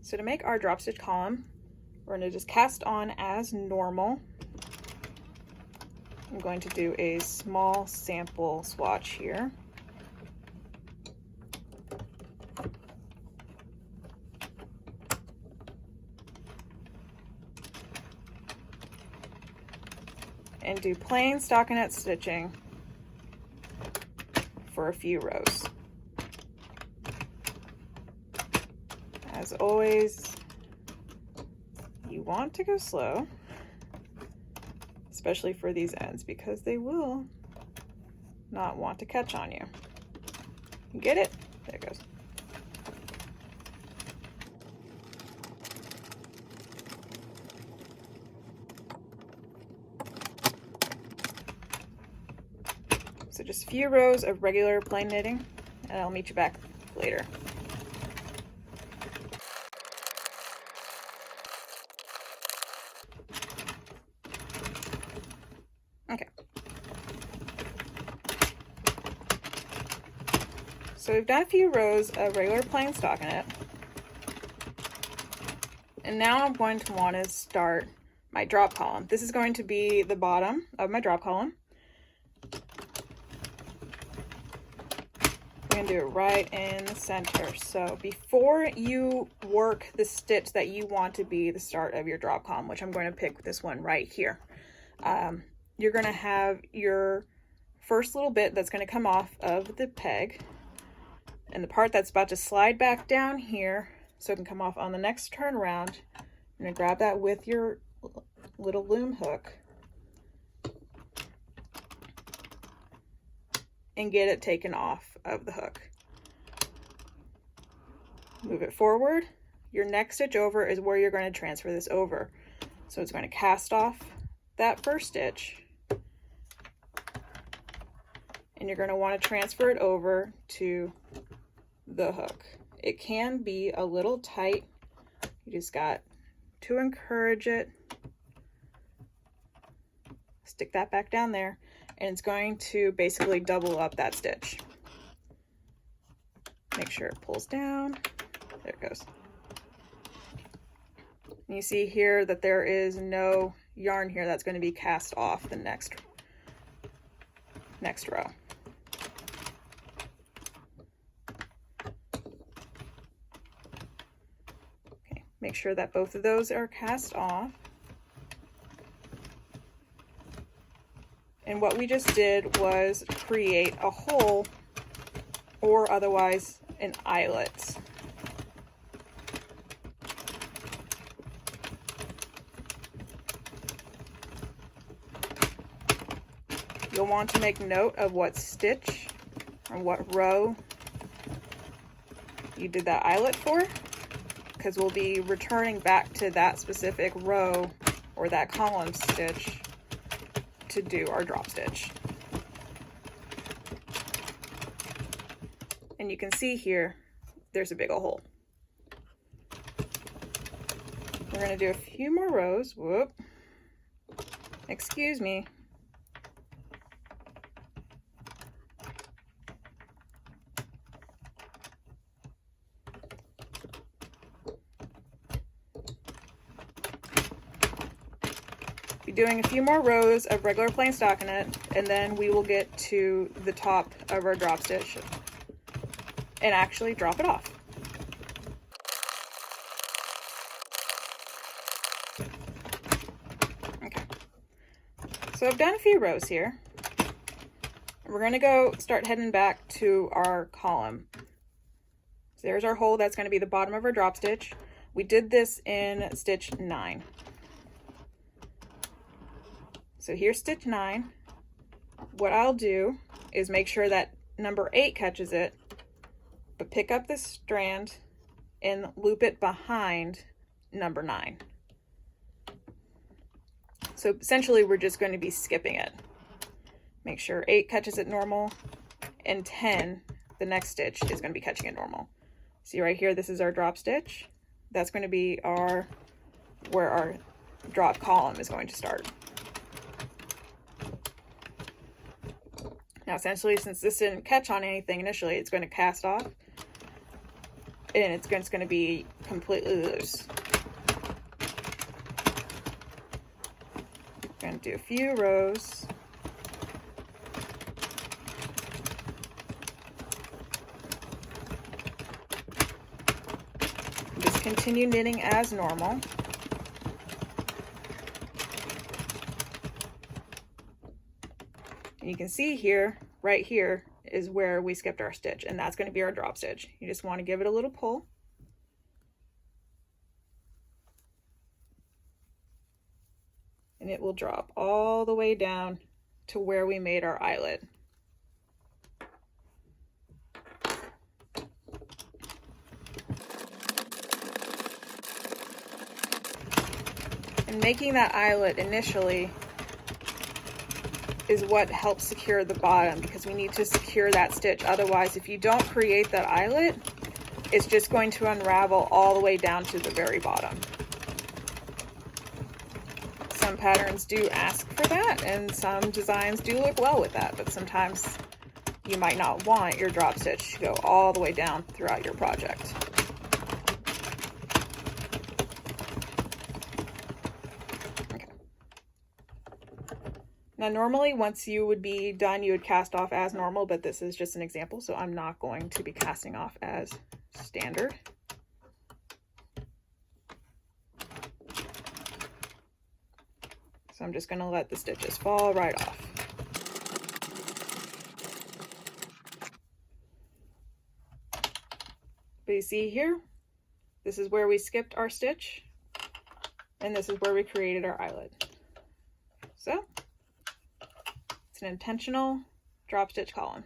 So to make our drop stitch column, we're going to just cast on as normal. I'm going to do a small sample swatch here. And do plain stockinette stitching for a few rows. As always, you want to go slow, especially for these ends, because they will not want to catch on you. You get it? There it goes. So just a few rows of regular plain knitting, and I'll meet you back later. Okay. So we've done a few rows of regular plain stockinette, and now I'm going to want to start my drop column. This is going to be the bottom of my drop column. I'm going to do it right in the center. So before you work the stitch that you want to be the start of your drop column, which I'm going to pick this one right here, you're going to have your first little bit that's going to come off of the peg, and the part that's about to slide back down here so it can come off on the next turn around. You're going to grab that with your little loom hook and get it taken off of the hook. Move it forward. Your next stitch over is where you're going to transfer this over. So it's going to cast off that first stitch, and you're going to want to transfer it over to the hook. It can be a little tight. You just got to encourage it. Stick that back down there, and it's going to basically double up that stitch. Make sure it pulls down. There it goes. And you see here that there is no yarn here that's going to be cast off the next row. Okay, make sure that both of those are cast off. And what we just did was create a hole, or otherwise an eyelet. You'll want to make note of what stitch or what row you did that eyelet for, because we'll be returning back to that specific row or that column stitch to do our drop stitch. And you can see here, there's a big old hole. We're going to do a few more rows. Whoop. Excuse me. Be doing a few more rows of regular plain stockinette, and then we will get to the top of our drop stitch and actually drop it off. Okay, so I've done a few rows here. We're going to go start heading back to our column. So there's our hole. That's going to be the bottom of our drop stitch. We did this in stitch 9. So here's stitch 9. What I'll do is make sure that number 8 catches it, but pick up this strand and loop it behind number 9. So essentially we're just going to be skipping it. Make sure 8 catches it normal, and 10, the next stitch, is going to be catching it normal. See right here, this is our drop stitch. That's going to be where our drop column is going to start. Now essentially, since this didn't catch on anything initially, it's going to cast off. and it's going to be completely loose. I'm going to do a few rows. Just continue knitting as normal. And you can see here, right here, is where we skipped our stitch, and that's going to be our drop stitch. You just want to give it a little pull. And it will drop all the way down to where we made our eyelet. And making that eyelet initially is what helps secure the bottom, because we need to secure that stitch. Otherwise, if you don't create that eyelet, it's just going to unravel all the way down to the very bottom. Some patterns do ask for that, and some designs do look well with that, but sometimes you might not want your drop stitch to go all the way down throughout your project. Okay. Now normally once you would be done, you would cast off as normal, but this is just an example, so I'm not going to be casting off as standard. So I'm just going to let the stitches fall right off. But you see here, this is where we skipped our stitch, and this is where we created our eyelet. So it's an intentional drop stitch column.